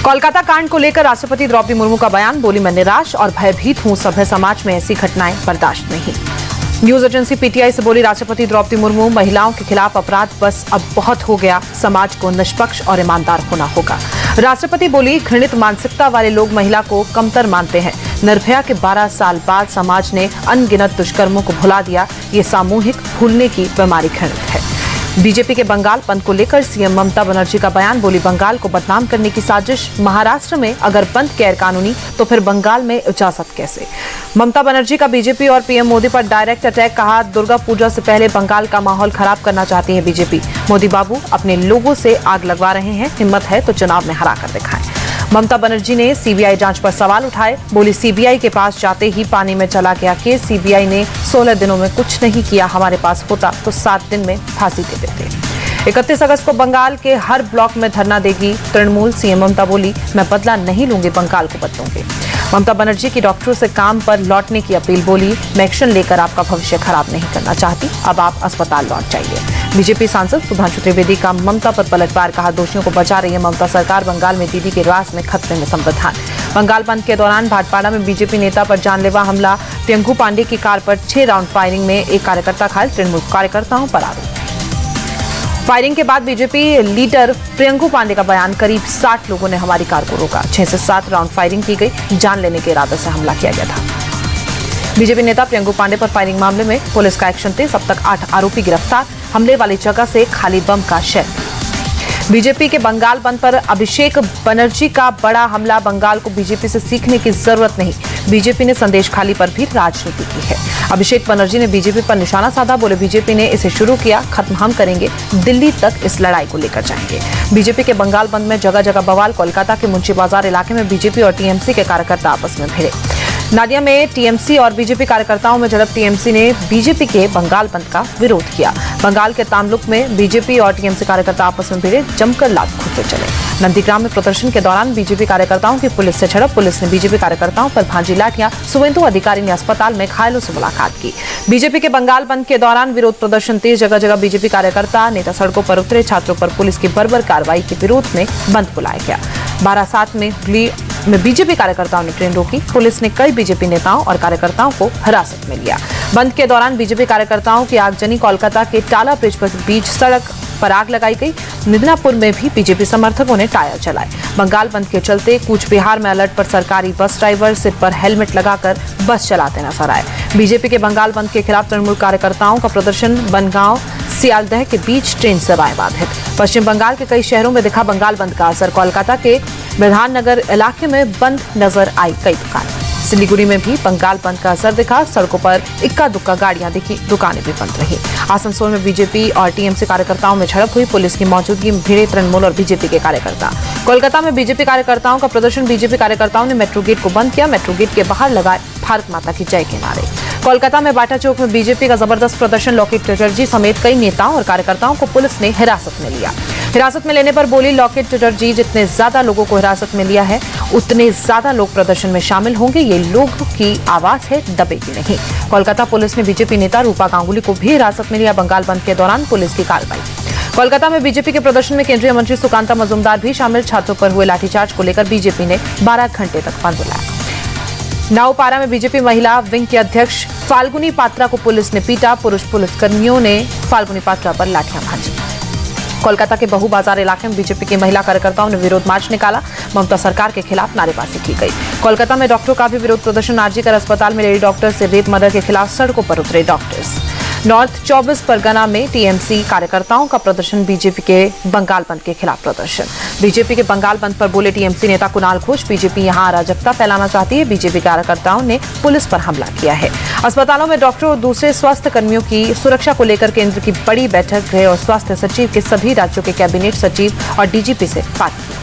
कोलकाता कांड को लेकर राष्ट्रपति द्रौपदी मुर्मू का बयान, बोली मैं निराश और भयभीत हूं, सभ्य समाज में ऐसी घटनाएं बर्दाश्त नहीं। न्यूज एजेंसी पीटीआई से बोली राष्ट्रपति द्रौपदी मुर्मू, महिलाओं के खिलाफ अपराध बस अब बहुत हो गया, समाज को निष्पक्ष और ईमानदार होना होगा। राष्ट्रपति बोली, घृणित मानसिकता वाले लोग महिला को कमतर मानते हैं। निर्भया के 12 साल बाद समाज ने अनगिनत दुष्कर्मों को भुला दिया, ये सामूहिक भूलने की बीमारी घृणित है। बीजेपी के बंगाल बंद को लेकर सीएम ममता बनर्जी का बयान, बोली बंगाल को बदनाम करने की साजिश। महाराष्ट्र में अगर बंद गैर कानूनी तो फिर बंगाल में इजाजत कैसे। ममता बनर्जी का बीजेपी और पीएम मोदी पर डायरेक्ट अटैक, कहा दुर्गा पूजा से पहले बंगाल का माहौल खराब करना चाहती है बीजेपी। मोदी बाबू अपने लोगों से आग लगवा रहे हैं, हिम्मत है तो चुनाव में हरा कर दिखाएं। ममता बनर्जी ने सीबीआई जांच पर सवाल उठाए, बोली सीबीआई के पास जाते ही पानी में चला गया केस। सीबीआई ने 16 दिनों में कुछ नहीं किया, हमारे पास होता तो 7 दिन में फांसी दे देते। 31 अगस्त को बंगाल के हर ब्लॉक में धरना देगी तृणमूल। सीएम ममता बोली, मैं बदला नहीं लूंगी, बंगाल को बदलूंगी। ममता बनर्जी की डॉक्टरों से काम पर लौटने की अपील, बोली मैं एक्शन लेकर आपका भविष्य खराब नहीं करना चाहती, अब आप अस्पताल लौट जाइए। बीजेपी सांसद सुधांशु त्रिवेदी का ममता पर पलटवार, कहा दोषियों को बचा रही है ममता सरकार, बंगाल में दीदी के रास में खतरे में संविधान। बंगाल बंद के दौरान भाटपाड़ा में बीजेपी नेता पर जानलेवा हमला, प्रियंकू पांडे की कार पर 6 राउंड फायरिंग में एक कार्यकर्ता घायल, तृणमूल कार्यकर्ताओं पर आरोप। फायरिंग के बाद बीजेपी लीडर प्रियंकू पांडे का बयान, करीब 60 लोगों ने हमारी कार को रोका, 6 से 7 राउंड फायरिंग की गई, जान लेने के इरादे से हमला किया गया था। बीजेपी नेता प्रियंकू पांडे पर फायरिंग मामले में पुलिस का एक्शन तेज, अब तक 8 आरोपी गिरफ्तार, हमले वाली जगह से खाली बम का शेल। बीजेपी के बंगाल बंद पर अभिषेक बनर्जी का बड़ा हमला, बंगाल को बीजेपी से सीखने की जरूरत नहीं, बीजेपी ने संदेश खाली पर भी राजनीति की है। अभिषेक बनर्जी ने बीजेपी पर निशाना साधा, बोले बीजेपी ने इसे शुरू किया, खत्म हम करेंगे, दिल्ली तक इस लड़ाई को लेकर जाएंगे। बीजेपी के बंगाल बंद में जगह जगह बवाल, कोलकाता के मुंशी बाजार इलाके में बीजेपी और टीएमसी के कार्यकर्ता आपस में भिड़े। नादिया में टीएमसी और बीजेपी कार्यकर्ताओं में झड़प, टीएमसी ने बीजेपी के बंगाल बंद का विरोध किया। बंगाल के तामलुक में बीजेपी और टीएमसी कार्यकर्ता आपस में भिड़े, जमकर लात घूंटते चले। नंदीग्राम में प्रदर्शन के दौरान बीजेपी कार्यकर्ताओं की पुलिस से झड़प, पुलिस ने बीजेपी कार्यकर्ताओं पर भांजी लाठियां, सुवेंदु अधिकारी ने अस्पताल में घायलों से मुलाकात की। बीजेपी के बंगाल बंद के दौरान विरोध प्रदर्शन तेज, जगह जगह बीजेपी कार्यकर्ता नेता सड़कों पर उतरे, छात्रों पर पुलिस की बर्बर कार्रवाई के विरोध में बंद बुलाया गया। 12/7 में बीजेपी कार्यकर्ताओं ने ट्रेन रोकी, पुलिस ने कई बीजेपी नेताओं और कार्यकर्ताओं को हिरासत में लिया। बंद के दौरान बीजेपी कार्यकर्ताओं की आगजनी, कोलकाता के टाला ब्रिज पर बीच सड़क पर आग लगाई गई। मिदनापुर में भी बीजेपी समर्थकों ने टायर जलाए। बंगाल बंद के चलते कूच बिहार में अलर्ट पर सरकारी बस ड्राइवर सिर पर हेलमेट लगाकर बस चलाते नजर आए। बीजेपी के बंगाल बंद के खिलाफ तृणमूल कार्यकर्ताओं का प्रदर्शन, बनगांव सियालदह के बीच ट्रेन सेवाएं बाधित। पश्चिम बंगाल के कई शहरों में दिखा बंगाल बंद का असर, कोलकाता के विधाननगर इलाके में बंद नजर आई कई दुकानें। सिलीगुड़ी में भी बंगाल बंद का असर दिखा, सड़कों पर इक्का दुक्का गाड़ियां दिखी, दुकानें भी बंद रही। आसनसोल में बीजेपी और टीएमसी कार्यकर्ताओं में झड़प हुई, पुलिस की मौजूदगी में भिड़े तृणमूल और बीजेपी के कार्यकर्ता। कोलकाता में बीजेपी कार्यकर्ताओं का प्रदर्शन, बीजेपी कार्यकर्ताओं ने मेट्रो गेट को बंद किया, मेट्रो गेट के बाहर लगाए भारत माता की जय के नारे। कोलकाता में बाटा चौक में बीजेपी का जबरदस्त प्रदर्शन, लॉकेट चटर्जी समेत कई नेताओं और कार्यकर्ताओं को पुलिस ने हिरासत में लिया। हिरासत में लेने पर बोली लॉकेट चटर्जी, जितने ज्यादा लोगों को हिरासत में लिया है उतने ज्यादा लोग प्रदर्शन में शामिल होंगे, ये लोगों की आवाज है, दबेगी नहीं। कोलकाता पुलिस ने बीजेपी नेता रूपा गांगुली को भी हिरासत में लिया, बंगाल बंद के दौरान पुलिस की कार्रवाई। कोलकाता में बीजेपी के प्रदर्शन में केंद्रीय मंत्री सुकांता मजूमदार भी शामिल, छात्रों पर हुए लाठीचार्ज को लेकर बीजेपी ने 12 घंटे तक बंद बुलाया। नावपारा में बीजेपी महिला विंग के अध्यक्ष फाल्गुनी पात्रा को पुलिस ने पीटा, पुरुष पुलिसकर्मियों ने फाल्गुनी पात्रा पर लाठियां भांजी। कोलकाता के बहु बाजार इलाके में बीजेपी की महिला कार्यकर्ताओं ने विरोध मार्च निकाला, ममता सरकार के खिलाफ नारेबाजी की गई। कोलकाता में डॉक्टरों का भी विरोध प्रदर्शन, आरजीकर अस्पताल में लेडी डॉक्टर से रेप मर्डर के खिलाफ सड़कों पर उतरे डॉक्टर्स। नॉर्थ 24 परगना में टीएमसी कार्यकर्ताओं का प्रदर्शन, बीजेपी के बंगाल बंद के खिलाफ प्रदर्शन। बीजेपी के बंगाल बंद पर बोले टीएमसी नेता कुणाल घोष, बीजेपी यहां अराजकता फैलाना चाहती है, बीजेपी कार्यकर्ताओं ने पुलिस पर हमला किया है। अस्पतालों में डॉक्टरों और दूसरे स्वास्थ्य कर्मियों की सुरक्षा को लेकर केंद्र की बड़ी बैठक, गृह और स्वास्थ्य सचिव के सभी राज्यों के कैबिनेट सचिव और डीजीपी से बात की।